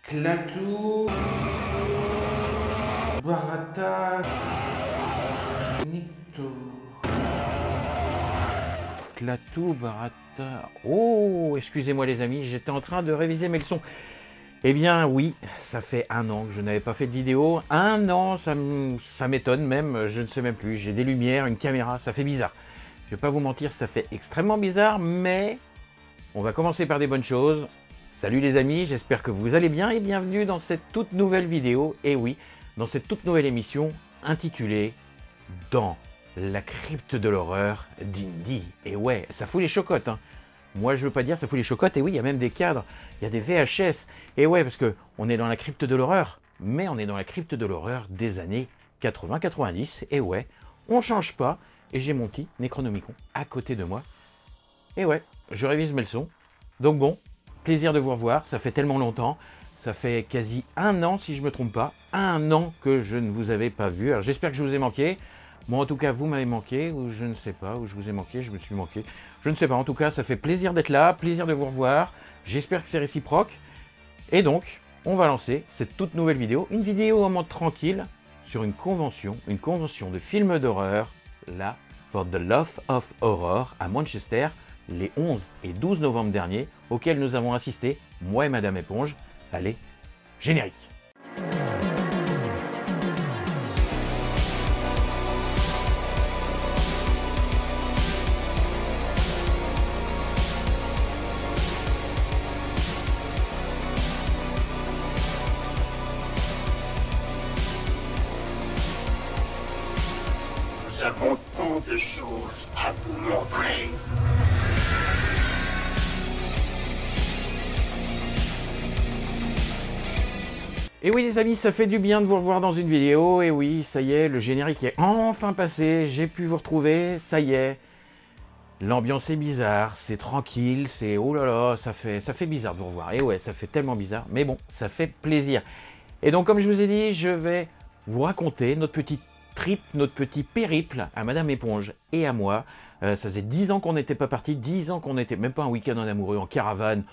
Klaatu, Barata, Nikto. Klaatu, Barata. Oh, excusez-moi les amis, j'étais en train de réviser mes leçons. Eh bien oui, ça fait 1 an que je n'avais pas fait de vidéo. 1 an, ça m'étonne même, je ne sais même plus. J'ai des lumières, une caméra, ça fait bizarre. Je vais pas vous mentir, ça fait extrêmement bizarre, mais on va commencer par des bonnes choses. Salut les amis, j'espère que vous allez bien et bienvenue dans cette toute nouvelle vidéo. Et oui, dans cette toute nouvelle émission intitulée « Dans la crypte de l'horreur d'Indy ». Et ouais, ça fout les chocottes, hein. Moi, je veux pas dire ça fout les chocottes, et oui, il y a même des cadres, il y a des VHS. Et ouais, parce que on est dans la crypte de l'horreur, mais on est dans la crypte de l'horreur des années 80-90. Et ouais, on change pas, et j'ai mon petit Necronomicon à côté de moi. Et ouais, je révise mes leçons. Donc bon, plaisir de vous revoir, ça fait tellement longtemps. Ça fait quasi 1 an, si je ne me trompe pas, 1 an que je ne vous avais pas vu. Alors j'espère que je vous ai manqué. Bon, en tout cas, vous m'avez manqué, ou je ne sais pas, ou je vous ai manqué, je me suis manqué. Je ne sais pas, en tout cas, ça fait plaisir d'être là, plaisir de vous revoir. J'espère que c'est réciproque. Et donc, on va lancer cette toute nouvelle vidéo. Une vidéo en mode tranquille sur une convention de films d'horreur, là, for the Love of Horror, à Manchester, les 11 et 12 novembre dernier, auquel nous avons assisté, moi et Madame Éponge. Allez, générique. Nous avons tant de choses à vous montrer. Et oui les amis, ça fait du bien de vous revoir dans une vidéo. Et oui, ça y est, le générique est enfin passé. J'ai pu vous retrouver, ça y est. L'ambiance est bizarre, c'est tranquille, c'est... Oh là là, ça fait bizarre de vous revoir. Et ouais, ça fait tellement bizarre, mais bon, ça fait plaisir. Et donc comme je vous ai dit, je vais vous raconter notre petite trip, notre petit périple à Madame Éponge et à moi. Ça faisait 10 ans qu'on n'était pas partis, 10 ans qu'on n'était même pas un week-end en amoureux, en caravane,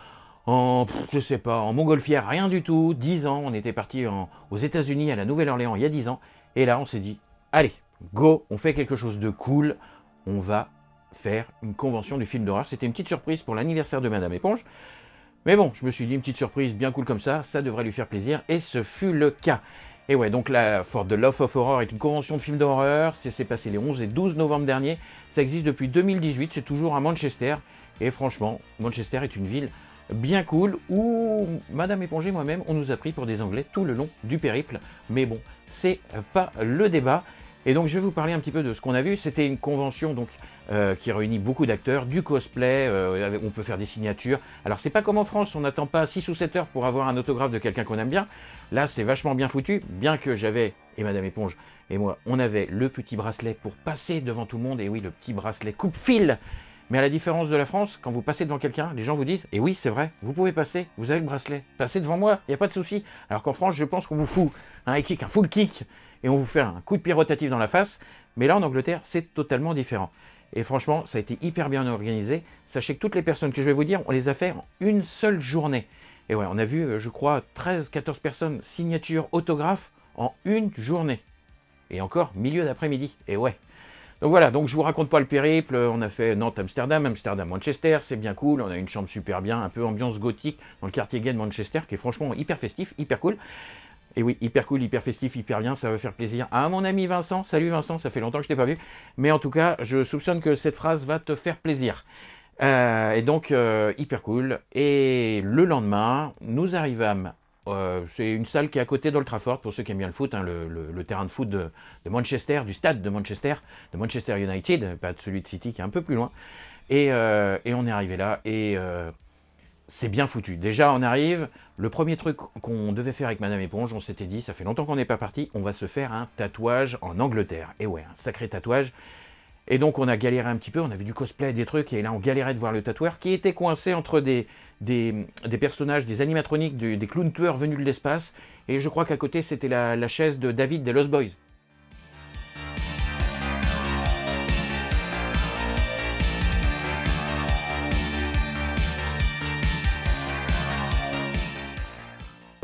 je sais pas, en montgolfière, rien du tout. 10 ans, on était partis aux États-Unis, à la Nouvelle-Orléans, il y a 10 ans. Et là, on s'est dit, allez, go, on fait quelque chose de cool. On va faire une convention du film d'horreur. C'était une petite surprise pour l'anniversaire de Madame Éponge. Mais bon, je me suis dit, une petite surprise bien cool comme ça devrait lui faire plaisir. Et ce fut le cas. Et ouais, donc la For the Love of Horror est une convention de films d'horreur. C'est passé les 11 et 12 novembre dernier. Ça existe depuis 2018, c'est toujours à Manchester. Et franchement, Manchester est une ville bien cool où Madame Éponge et moi-même, on nous a pris pour des Anglais tout le long du périple. Mais bon, c'est pas le débat. Et donc, je vais vous parler un petit peu de ce qu'on a vu. C'était une convention donc qui réunit beaucoup d'acteurs, du cosplay, on peut faire des signatures. Alors, c'est pas comme en France, on n'attend pas 6 ou 7 heures pour avoir un autographe de quelqu'un qu'on aime bien. Là, c'est vachement bien foutu, bien que j'avais, et Madame Éponge et moi, on avait le petit bracelet pour passer devant tout le monde. Et oui, le petit bracelet coupe-fil. Mais à la différence de la France, quand vous passez devant quelqu'un, les gens vous disent « Et oui, c'est vrai, vous pouvez passer, vous avez le bracelet, passez devant moi, il n'y a pas de souci. » Alors qu'en France, je pense qu'on vous fout un high kick, un full kick, et on vous fait un coup de pied rotatif dans la face. Mais là, en Angleterre, c'est totalement différent. Et franchement, ça a été hyper bien organisé. Sachez que toutes les personnes que je vais vous dire, on les a fait en une seule journée. Et ouais, on a vu, je crois, 13-14 personnes, signatures, autographes, en une journée. Et encore, milieu d'après-midi. Et ouais. Donc voilà, donc je vous raconte pas le périple, on a fait Nantes-Amsterdam, Amsterdam-Manchester, c'est bien cool, on a une chambre super bien, un peu ambiance gothique dans le quartier gay de Manchester, qui est franchement hyper festif, hyper cool. Et oui, hyper cool, hyper festif, hyper bien, ça va faire plaisir à mon ami Vincent. Salut Vincent, ça fait longtemps que je t'ai pas vu, mais en tout cas, je soupçonne que cette phrase va te faire plaisir. Et donc, hyper cool. Et le lendemain, nous arrivâmes... c'est une salle qui est à côté d'Old Trafford, pour ceux qui aiment bien le foot, hein, le terrain de foot de Manchester, du stade de Manchester United, pas de celui de City qui est un peu plus loin. Et on est arrivé là, et c'est bien foutu. Déjà, on arrive, le premier truc qu'on devait faire avec Madame Éponge, on s'était dit, ça fait longtemps qu'on n'est pas parti, on va se faire un tatouage en Angleterre. Et ouais, un sacré tatouage. Et donc on a galéré un petit peu, on avait du cosplay, des trucs, et là on galérait de voir le tatoueur qui était coincé entre des personnages, des animatroniques, des clowns tueurs venus de l'espace, et je crois qu'à côté c'était la chaise de David des Lost Boys.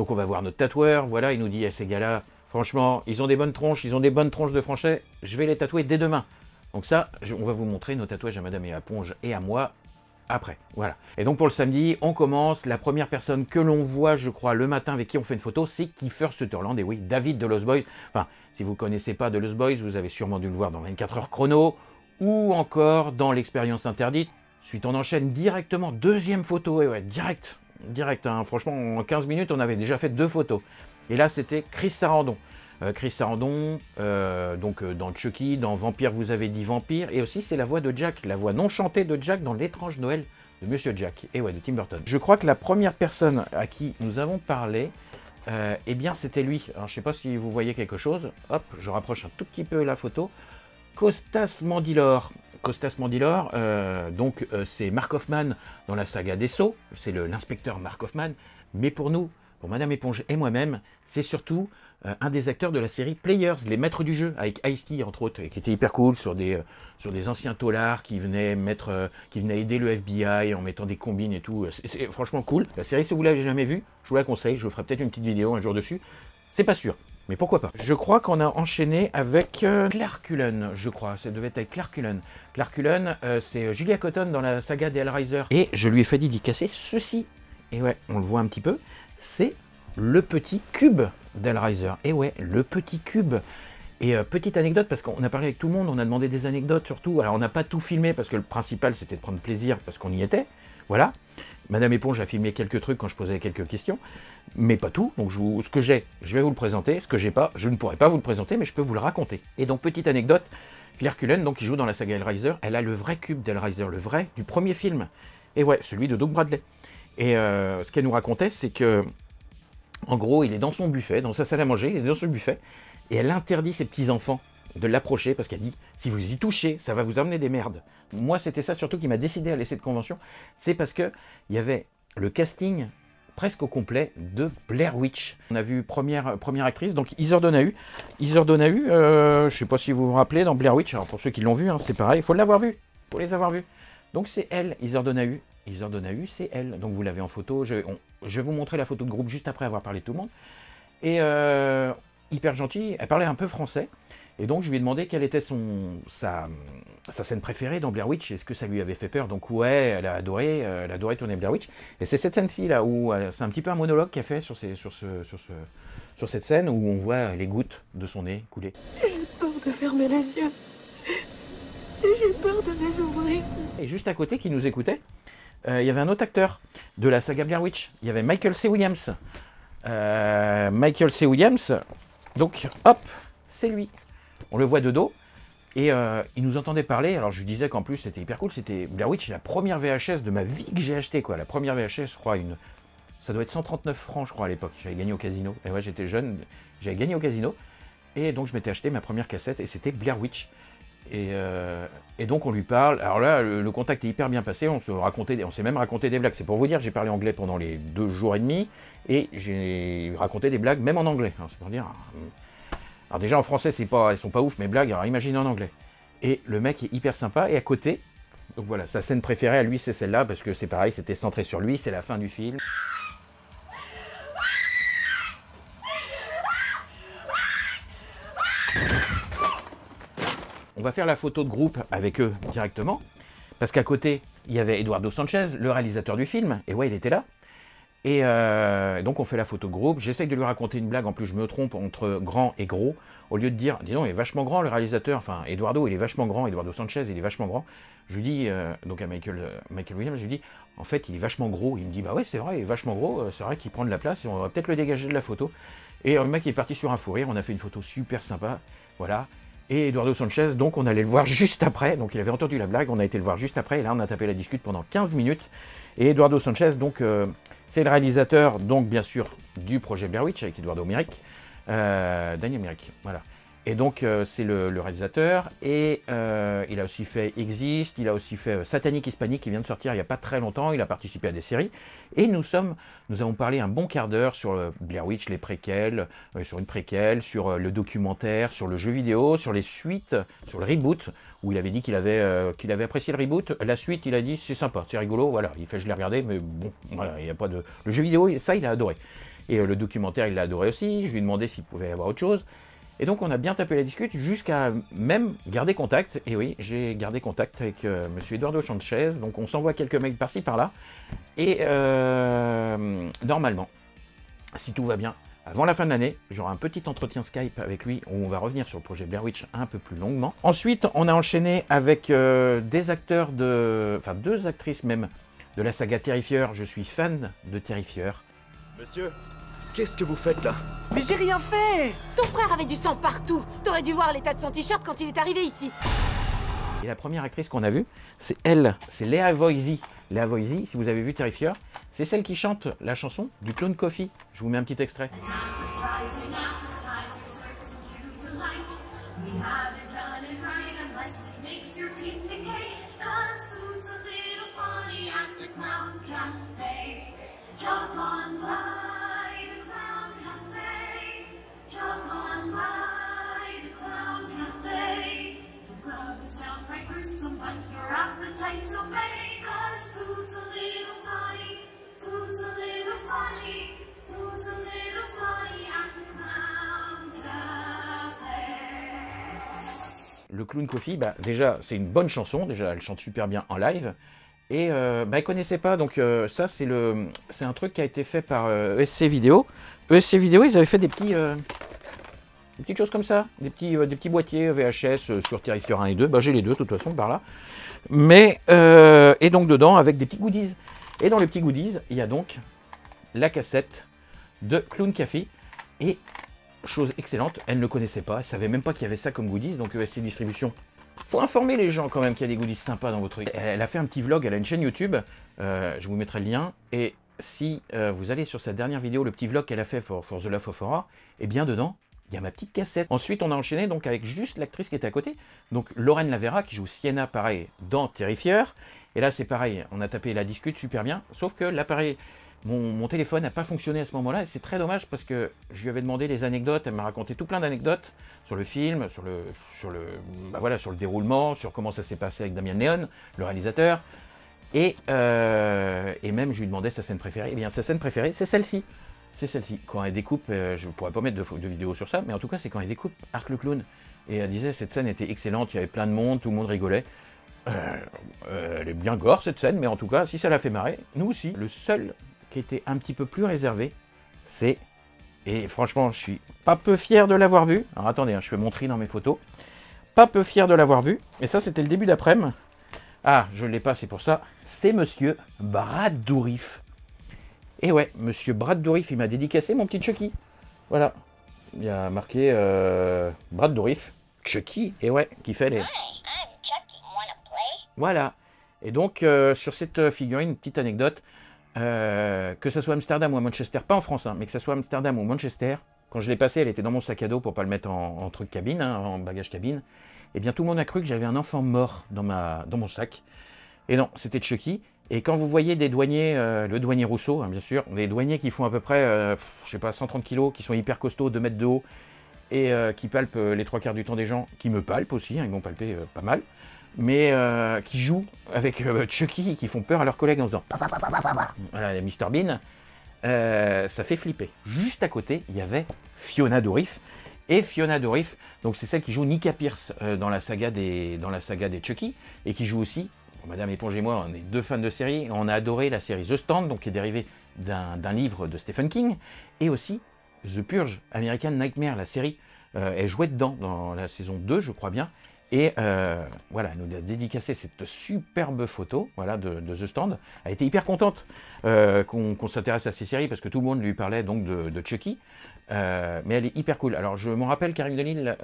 Donc on va voir notre tatoueur, voilà, il nous dit, ces gars-là, franchement, ils ont des bonnes tronches, ils ont des bonnes tronches de franchet, je vais les tatouer dès demain. Donc ça, on va vous montrer nos tatouages à Madame et à Ponge et à moi après, voilà. Et donc pour le samedi, on commence, la première personne que l'on voit, je crois, le matin avec qui on fait une photo, c'est Kiefer Sutherland, et oui, David de Lost Boys. Enfin, si vous ne connaissez pas de Lost Boys, vous avez sûrement dû le voir dans 24 heures chrono, ou encore dans l'Expérience Interdite. Ensuite, on enchaîne directement, deuxième photo, et ouais, direct, hein. Franchement, en 15 minutes, on avait déjà fait 2 photos. Et là, c'était Chris Sarandon. Chris Sarandon, dans Chucky, dans Vampire, vous avez dit Vampire, et aussi c'est la voix de Jack, la voix non chantée de Jack dans L'étrange Noël de Monsieur Jack, et ouais, de Tim Burton. Je crois que la première personne à qui nous avons parlé, eh bien c'était lui. Alors je sais pas si vous voyez quelque chose, hop, je rapproche un tout petit peu la photo. Costas Mandylor. Costas Mandylor, c'est Mark Hoffman dans la saga des Sceaux, c'est l'inspecteur Mark Hoffman, mais pour nous, pour Madame Éponge et moi-même, c'est surtout un des acteurs de la série Players, les maîtres du jeu, avec Ice-T entre autres, qui était hyper cool sur des anciens taulards qui venaient aider le FBI en mettant des combines et tout. C'est franchement cool. La série, si vous l'avez jamais vue, je vous la conseille. Je vous ferai peut-être une petite vidéo un jour dessus. C'est pas sûr, mais pourquoi pas. Je crois qu'on a enchaîné avec Claire Cullen, je crois. Ça devait être avec Claire Cullen. Claire Cullen, c'est Julia Cotton dans la saga des Hellraiser. Et je lui ai fait dédicacer ceci. Et ouais, on le voit un petit peu. C'est le petit cube d'Hellraiser. Et ouais, le petit cube. Et petite anecdote, parce qu'on a parlé avec tout le monde, on a demandé des anecdotes surtout. Alors on n'a pas tout filmé, parce que le principal c'était de prendre plaisir, parce qu'on y était. Voilà. Madame Éponge a filmé quelques trucs quand je posais quelques questions, mais pas tout. Donc ce que j'ai, je vais vous le présenter. Ce que j'ai pas, je ne pourrai pas vous le présenter, mais je peux vous le raconter. Et donc petite anecdote, Claire Cullen, donc qui joue dans la saga Hellraiser, elle a le vrai cube d'Hellraiser, le vrai du premier film. Et ouais, celui de Doug Bradley. Et ce qu'elle nous racontait, c'est que en gros, il est dans son buffet, dans sa salle à manger, il est dans son buffet, et elle interdit ses petits-enfants de l'approcher, parce qu'elle dit, si vous y touchez, ça va vous amener des merdes. Moi, c'était ça surtout qui m'a décidé à laisser de convention, c'est parce que il y avait le casting presque au complet de Blair Witch. On a vu première actrice, donc Heather Donahue. Heather Donahue, je ne sais pas si vous vous rappelez, dans Blair Witch, alors pour ceux qui l'ont vu, hein, c'est pareil, il faut l'avoir vu, il faut les avoir vus. Donc c'est elle, Heather Donahue. Heather Donahue, c'est elle. Donc vous l'avez en photo. Je vais vous montrer la photo de groupe juste après avoir parlé de tout le monde. Et hyper gentille, elle parlait un peu français. Et donc je lui ai demandé quelle était sa scène préférée dans Blair Witch. Est-ce que ça lui avait fait peur? Donc ouais, elle a adoré tourner Blair Witch. Et c'est cette scène-ci là où c'est un petit peu un monologue qu'elle fait sur cette scène où on voit les gouttes de son nez couler. J'ai peur de fermer les yeux. J'ai peur de les ouvrir. Et juste à côté, qui nous écoutait, il y avait un autre acteur de la saga Blair Witch. Il y avait Michael C. Williams. Michael C. Williams, donc hop, c'est lui. On le voit de dos. Et il nous entendait parler. Alors je lui disais qu'en plus c'était hyper cool. C'était Blair Witch, la première VHS de ma vie que j'ai acheté, quoi. La première VHS, je crois, ça doit être 139 francs, je crois, à l'époque. J'avais gagné au casino. Et ouais, j'étais jeune, j'avais gagné au casino. Et donc je m'étais acheté ma première cassette et c'était Blair Witch. Et donc on lui parle. Alors là, le contact est hyper bien passé. On s'est même raconté des blagues. C'est pour vous dire, j'ai parlé anglais pendant les 2 jours et demi et j'ai raconté des blagues même en anglais. C'est pour dire. Alors déjà en français, elles sont pas ouf mes blagues. Alors imaginez en anglais. Et le mec est hyper sympa. Et à côté, donc voilà, sa scène préférée à lui, c'est celle-là parce que c'est pareil, c'était centré sur lui. C'est la fin du film. On va faire la photo de groupe avec eux directement, parce qu'à côté, il y avait Eduardo Sanchez, le réalisateur du film, et ouais, il était là. Et donc on fait la photo de groupe, j'essaye de lui raconter une blague, en plus je me trompe entre grand et gros, au lieu de dire, dis donc, il est vachement grand le réalisateur, enfin, Eduardo, il est vachement grand, Eduardo Sanchez, il est vachement grand. Je lui dis, donc à Michael Williams, je lui dis, en fait, il est vachement gros. Il me dit, bah ouais, c'est vrai, il est vachement gros, c'est vrai qu'il prend de la place, et on va peut-être le dégager de la photo. Et le mec est parti sur un fou rire, on a fait une photo super sympa, voilà. Et Eduardo Sanchez, donc on allait le voir juste après, donc il avait entendu la blague, on a été le voir juste après, et là on a tapé la discute pendant 15 minutes. Et Eduardo Sanchez, donc c'est le réalisateur, donc bien sûr, du projet Blair Witch avec Eduardo Myrick, Daniel Myrick, voilà. Et donc c'est le réalisateur, et il a aussi fait Exist, il a aussi fait Satanic Hispanic qui vient de sortir il n'y a pas très longtemps, il a participé à des séries, et nous avons parlé un bon quart d'heure sur Blair Witch, les préquels, sur une préquelle, sur le documentaire, sur le jeu vidéo, sur les suites, sur le reboot, où il avait dit qu'il avait apprécié le reboot, la suite il a dit c'est sympa, c'est rigolo, voilà, il fait je l'ai regardé, mais bon, voilà, il n'y a pas de... Le jeu vidéo, ça il a adoré. Et le documentaire, il l'a adoré aussi. Je lui ai demandé s'il pouvait y avoir autre chose. Et donc, on a bien tapé la discute jusqu'à même garder contact. Et oui, j'ai gardé contact avec monsieur Eduardo Sanchez. Donc, on s'envoie quelques mails par-ci, par-là. Et normalement, si tout va bien, avant la fin de l'année, j'aurai un petit entretien Skype avec lui où on va revenir sur le projet Blair Witch un peu plus longuement. Ensuite, on a enchaîné avec des acteurs enfin 2 actrices même de la saga Terrifier. Je suis fan de Terrifier. Monsieur, qu'est-ce que vous faites là? Mais j'ai rien fait! Ton frère avait du sang partout. T'aurais dû voir l'état de son t-shirt quand il est arrivé ici. Et la première actrice qu'on a vue, c'est elle, c'est Léa Voisy. Léa Voisy, si vous avez vu Terrifier, c'est celle qui chante la chanson du Clown Coffee. Je vous mets un petit extrait. Le Clown Coffee, bah, déjà, c'est une bonne chanson. Déjà, elle chante super bien en live. Et bah, elle connaissait pas. Donc ça, c'est un truc qui a été fait par ESC Vidéo. ESC Vidéo, ils avaient fait des petites choses comme ça. Des petits boîtiers VHS sur Terrifier 1 et 2. Bah, j'ai les deux, de toute façon, par là. Mais, et donc dedans, avec des petits goodies. Et dans les petits goodies, il y a donc la cassette de Clown Coffee. Et chose excellente, elle ne connaissait pas, elle savait même pas qu'il y avait ça comme goodies, donc ESC Distribution. Faut informer les gens quand même qu'il y a des goodies sympas dans vos trucs. Elle a fait un petit vlog, elle a une chaîne YouTube, je vous mettrai le lien, et si vous allez sur sa dernière vidéo, le petit vlog qu'elle a fait pour The Love of Horror, et bien dedans, il y a ma petite cassette. Ensuite, on a enchaîné donc avec juste l'actrice qui était à côté, donc Lorraine Lavera qui joue Sienna, pareil, dans Terrifier, et là c'est pareil, on a tapé la discute super bien, sauf que l'appareil... Mon téléphone n'a pas fonctionné à ce moment-là et c'est très dommage parce que je lui avais demandé des anecdotes, elle m'a raconté tout plein d'anecdotes sur le film, sur le déroulement, sur comment ça s'est passé avec Damien Leone, le réalisateur, et même je lui demandais sa scène préférée. Et bien sa scène préférée, c'est celle-ci. C'est celle-ci. Quand elle découpe, je ne pourrais pas mettre de vidéo sur ça, mais en tout cas c'est quand elle découpe Art le Clown. Et elle disait cette scène était excellente, il y avait plein de monde, tout le monde rigolait. Elle est bien gore cette scène, mais en tout cas si ça l'a fait marrer, nous aussi. Le seul qui était un petit peu plus réservé, c'est, et franchement je suis pas peu fier de l'avoir vu, alors attendez, je fais mon tri dans mes photos, pas peu fier de l'avoir vu, et ça c'était le début d'après-midi, ah je l'ai pas, c'est pour ça, c'est monsieur Brad Dourif, et ouais, monsieur Brad Dourif, il m'a dédicacé mon petit Chucky, voilà, il y a marqué Brad Dourif, Chucky, et ouais, qui fait les... Voilà, et donc sur cette figurine, une petite anecdote, que ça soit Amsterdam ou à Manchester, pas en France, hein, mais que ça soit Amsterdam ou Manchester, quand je l'ai passée, elle était dans mon sac à dos pour pas le mettre en truc cabine, hein, en bagage cabine, et bien tout le monde a cru que j'avais un enfant mort dans mon sac, et non, c'était Chucky, et quand vous voyez des douaniers, le douanier Rousseau, hein, bien sûr, des douaniers qui font à peu près, je sais pas, 130 kg, qui sont hyper costauds, 2 mètres de haut, et qui palpent les 3/4 du temps des gens, qui me palpent aussi, hein, ils m'ont palpé pas mal, mais qui jouent avec Chucky, qui font peur à leurs collègues en faisant voilà, les Mr Bean, ça fait flipper. Juste à côté, il y avait Fiona Dourif, et Fiona Dourif, donc c'est celle qui joue Nika Pierce dans la saga des Chucky, et qui joue aussi, Madame Éponge et moi, on est 2 fans de série, on a adoré la série The Stand, donc qui est dérivée d'un livre de Stephen King, et aussi The Purge, American Nightmare, la série, elle jouait dedans, dans la saison 2, je crois bien. Et voilà, elle nous a dédicacé cette superbe photo, voilà, de The Stand. Elle était hyper contente qu'on s'intéresse à ces séries parce que tout le monde lui parlait donc de Chucky. Mais elle est hyper cool. Alors je m'en rappelle, Karim Delille,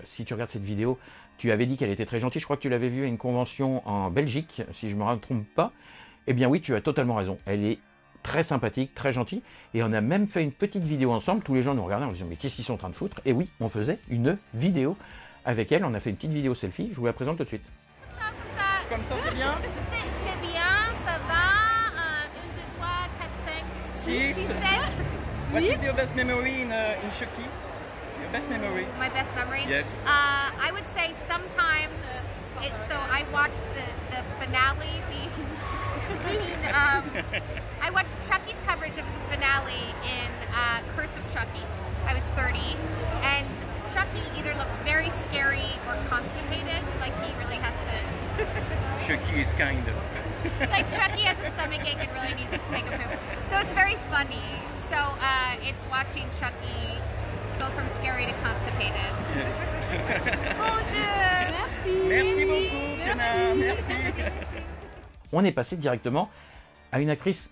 si tu regardes cette vidéo, tu avais dit qu'elle était très gentille. Je crois que tu l'avais vue à une convention en Belgique, si je ne me trompe pas. Eh bien oui, tu as totalement raison. Elle est très sympathique, très gentille. Et on a même fait une petite vidéo ensemble. Tous les gens nous regardaient en disant mais qu'est-ce qu'ils sont en train de foutre? Et oui, on faisait une vidéo. Avec elle, on a fait une petite vidéo selfie, je vous la présente tout de suite. Comme ça, c'est bien? C'est bien, ça va. 1, 2, 3, 4, 5, 6, 7. What is your best memory in Chucky? Your best memory? My best memory? Yes. I would say sometimes, so I watched the finale being I watched Chucky's coverage of the finale in Curse of Chucky. I was 30, and Chucky either looks very scary or constipated, like he really has to... Chucky is kind of. Like Chucky has a stomach ache and really needs to take a poop. So it's very funny. So it's watching Chucky go from scary to constipated. Yes. Bonjour. Merci. Merci beaucoup, Fiona. Merci. On est passé directement à une actrice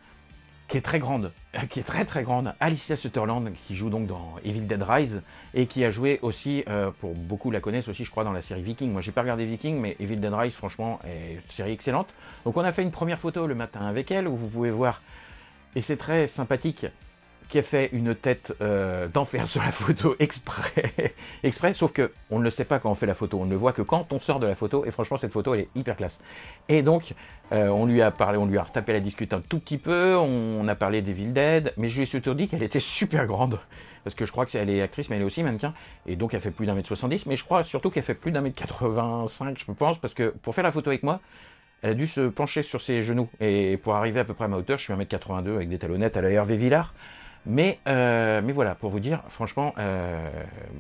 qui est très grande, qui est très grande, Alicia Sutherland, qui joue donc dans Evil Dead Rise, et qui a joué aussi, pour beaucoup la connaissent aussi, je crois, dans la série Viking. Moi, j'ai pas regardé Viking, mais Evil Dead Rise, franchement, est une série excellente. Donc, on a fait une première photo le matin avec elle, où vous pouvez voir, et c'est très sympathique, qui a fait une tête d'enfer sur la photo exprès, sauf que on ne le sait pas quand on fait la photo, on ne le voit que quand on sort de la photo, et franchement cette photo elle est hyper classe. Et donc on lui a retapé la discute un tout petit peu, on a parlé d'Evil Dead, mais je lui ai surtout dit qu'elle était super grande, parce que je crois qu'elle est actrice mais elle est aussi mannequin, et donc elle fait plus d'1m70, mais je crois surtout qu'elle fait plus d'1m85 je pense, parce que pour faire la photo avec moi, elle a dû se pencher sur ses genoux, et pour arriver à peu près à ma hauteur, je suis 1m82 avec des talonnettes à la Hervé Villard. Mais voilà, pour vous dire, franchement,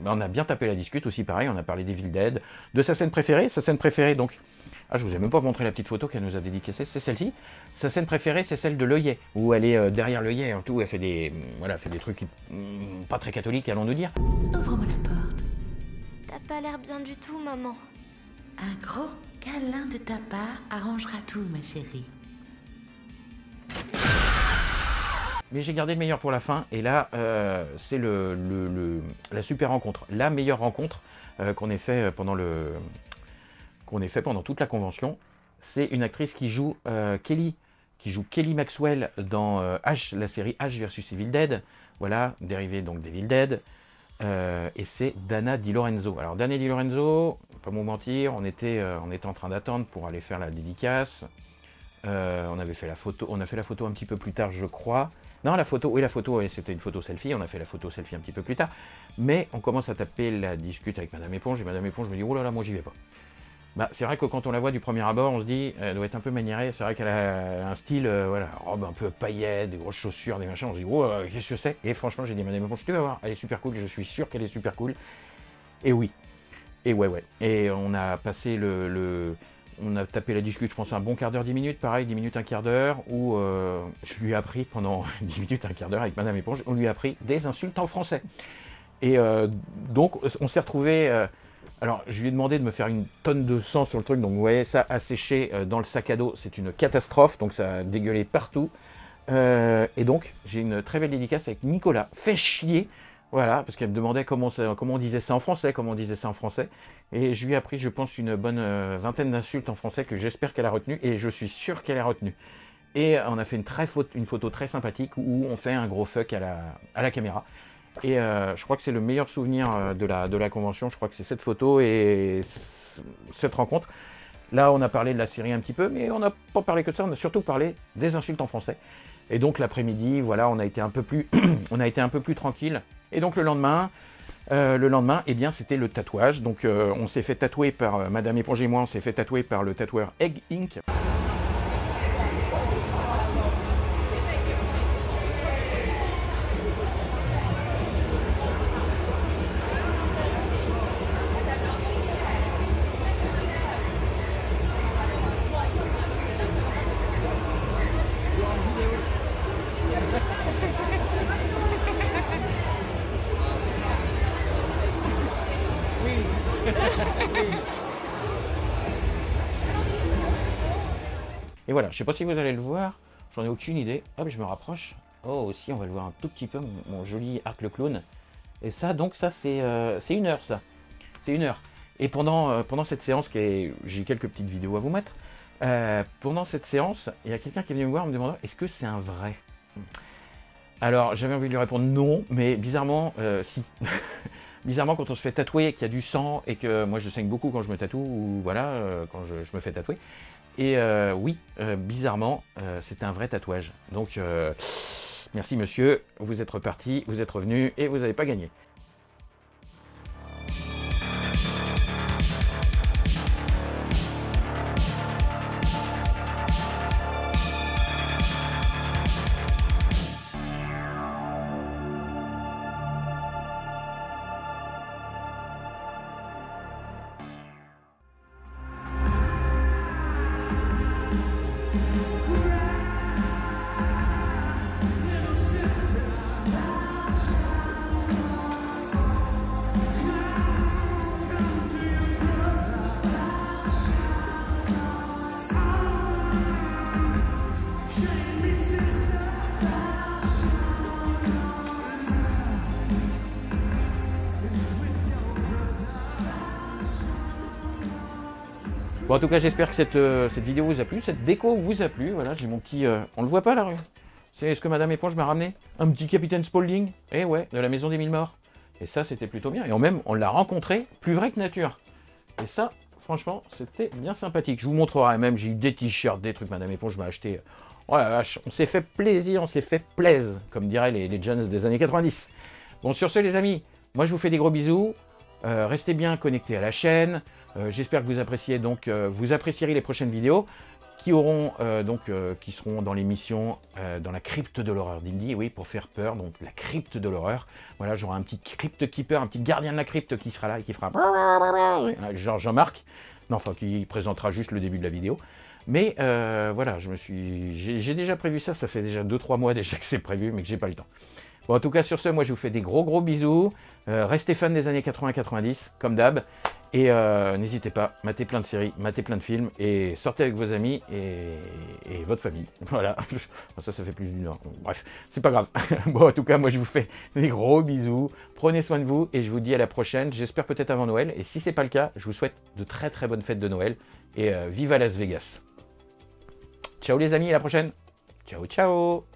on a bien tapé la discute aussi, pareil, on a parlé d'Evil Dead, de sa scène préférée, donc, je vous ai même pas montré la petite photo qu'elle nous a dédicacée, c'est celle-ci. Sa scène préférée, c'est celle de l'œillet, où elle est derrière l'œillet, en tout, elle fait des trucs pas très catholiques, allons nous dire. Ouvre-moi la porte. T'as pas l'air bien du tout, maman. Un gros câlin de ta part arrangera tout, ma chérie. Mais j'ai gardé le meilleur pour la fin, et là, c'est la super rencontre, la meilleure rencontre qu'on ait fait pendant toute la convention. C'est une actrice qui joue Kelly Maxwell dans la série H versus Evil Dead, voilà, dérivé donc d'Evil Dead, et c'est Dana Di Lorenzo. Alors Dana Di Lorenzo, pas vous mentir, on était en train d'attendre pour aller faire la dédicace. On a fait la photo un petit peu plus tard, je crois. Non, la photo, c'était une photo selfie, on a fait la photo selfie un petit peu plus tard. Mais on commence à taper la discute avec Madame Éponge, et Madame Éponge me dit « Oh là là, moi j'y vais pas ». Bah, c'est vrai que quand on la voit du premier abord, on se dit « Elle doit être un peu maniérée ». C'est vrai qu'elle a un style, voilà, robe un peu paillettes, des grosses chaussures, des machins. On se dit « Oh, qu'est-ce que c'est ?» Et franchement, j'ai dit à Madame Éponge « Tu vas voir, elle est super cool, je suis sûr qu'elle est super cool ». Et oui, et ouais. Et on a passé on a tapé la discute, je pense, un bon quart d'heure, 10 minutes, pareil, 10 minutes, un quart d'heure, où je lui ai appris pendant 10 minutes, un quart d'heure avec Madame Éponge, on lui a appris des insultes en français. Et donc, on s'est retrouvés... alors, je lui ai demandé de me faire une tonne de sang sur le truc, donc vous voyez, ça a séché dans le sac à dos, c'est une catastrophe, donc ça a dégueulé partout. Et donc, j'ai une très belle dédicace avec Nicolas, fait chier, voilà, parce qu'elle me demandait comment on disait ça en français, Et je lui ai appris, je pense, une bonne vingtaine d'insultes en français que j'espère qu'elle a retenu, et je suis sûr qu'elle a retenu. Et on a fait une photo très sympathique où on fait un gros fuck à la caméra. Et je crois que c'est le meilleur souvenir de la convention, je crois que c'est cette photo et cette rencontre. Là, on a parlé de la série un petit peu, mais on n'a pas parlé que ça, on a surtout parlé des insultes en français. Et donc l'après-midi, voilà, on a été un peu plus tranquille. Et donc le lendemain, eh bien, c'était le tatouage. Donc on s'est fait tatouer par Madame Éponge et moi, on s'est fait tatouer par le tatoueur Egg Inc. Et voilà, je ne sais pas si vous allez le voir, j'en ai aucune idée. Hop, je me rapproche. Oh, aussi, on va le voir un tout petit peu, mon joli Art le Clown. Et ça, donc, ça, c'est 1 heure, ça. C'est 1 heure. Et pendant cette séance, j'ai quelques petites vidéos à vous mettre, pendant cette séance, il y a quelqu'un qui est venu me voir en me demandant, est-ce que c'est un vrai? Alors, j'avais envie de lui répondre non, mais bizarrement, si. Bizarrement, quand on se fait tatouer, qu'il y a du sang, et que moi, je saigne beaucoup quand je me tatoue, ou voilà, quand je me fais tatouer. Et oui, bizarrement, c'est un vrai tatouage. Donc, merci monsieur, vous êtes reparti, vous êtes revenu et vous n'avez pas gagné. Bon, en tout cas, j'espère que cette vidéo vous a plu, cette déco vous a plu. Voilà, j'ai mon petit... on le voit pas, là. C'est ce que Madame Éponge m'a ramené. Un petit Capitaine Spaulding. Eh ouais, de la Maison des Mille Morts. Et ça, c'était plutôt bien. Et même, on l'a rencontré plus vrai que nature. Et ça, franchement, c'était bien sympathique. Je vous montrerai même, j'ai eu des t-shirts, des trucs. Madame Éponge m'a acheté... Oh la vache, on s'est fait plaisir, on s'est fait plaise, comme diraient les jeunes des années 90. Bon, sur ce, les amis, moi, je vous fais des gros bisous. Restez bien connectés à la chaîne. J'espère que vous appréciez donc, vous apprécierez les prochaines vidéos qui auront qui seront dans l'émission dans la crypte de l'horreur d'Indy, oui, pour faire peur, donc la crypte de l'horreur. Voilà, j'aurai un petit crypte keeper, un petit gardien de la crypte qui sera là et qui fera genre Jean-Marc, non, enfin qui présentera juste le début de la vidéo. Mais voilà, j'ai déjà prévu ça, ça fait déjà 2-3 mois déjà que c'est prévu, mais que j'ai pas le temps. Bon, en tout cas, sur ce, moi, je vous fais des gros bisous. Restez fans des années 80-90, comme d'hab. Et n'hésitez pas, matez plein de séries, matez plein de films, et sortez avec vos amis et votre famille. Voilà, ça fait plus d'une heure. Bref, c'est pas grave. Bon, en tout cas, moi, je vous fais des gros bisous. Prenez soin de vous, et je vous dis à la prochaine. J'espère peut-être avant Noël. Et si c'est pas le cas, je vous souhaite de très bonnes fêtes de Noël. Et vive à Las Vegas. Ciao les amis, à la prochaine. Ciao.